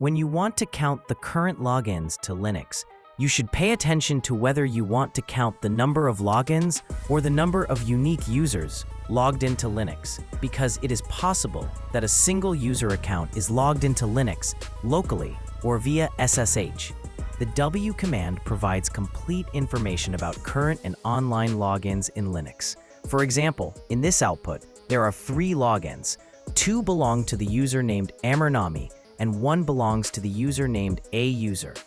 When you want to count the current logins to Linux, you should pay attention to whether you want to count the number of logins or the number of unique users logged into Linux, because it is possible that a single user account is logged into Linux locally or via SSH. The W command provides complete information about current and online logins in Linux. For example, in this output, there are 3 logins. 2 belong to the user named Amernami, and 1 belongs to the user named AUser.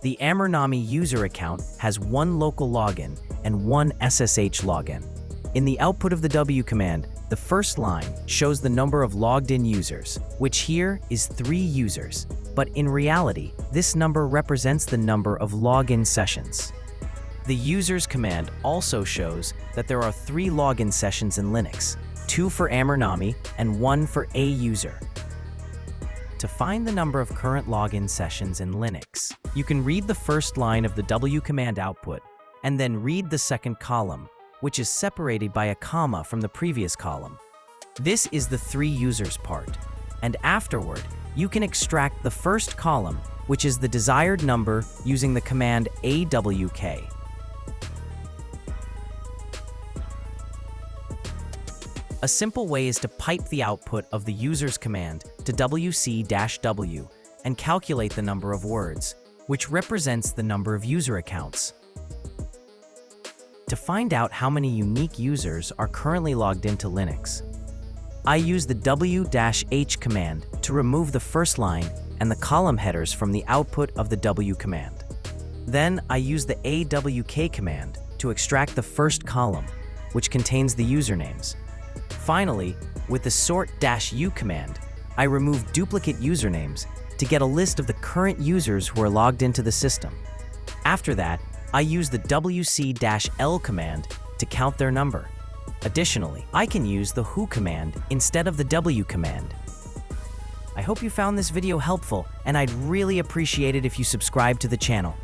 The Amernami user account has 1 local login and 1 SSH login. In the output of the W command, the first line shows the number of logged-in users, which here is 3 users, but in reality, this number represents the number of login sessions. The users command also shows that there are 3 login sessions in Linux, 2 for Amernami and 1 for AUser. To find the number of current login sessions in Linux, you can read the first line of the W command output and then read the second column, which is separated by a comma from the previous column. This is the 3 users part, and afterward, you can extract the first column, which is the desired number, using the command awk. A simple way is to pipe the output of the users command to wc-w and calculate the number of words, which represents the number of user accounts. To find out how many unique users are currently logged into Linux, I use the w-h command to remove the first line and the column headers from the output of the W command. Then I use the awk command to extract the first column, which contains the usernames. Finally, with the sort-u command, I remove duplicate usernames to get a list of the current users who are logged into the system. After that, I use the wc-l command to count their number. Additionally, I can use the who command instead of the W command. I hope you found this video helpful, and I'd really appreciate it if you subscribe to the channel.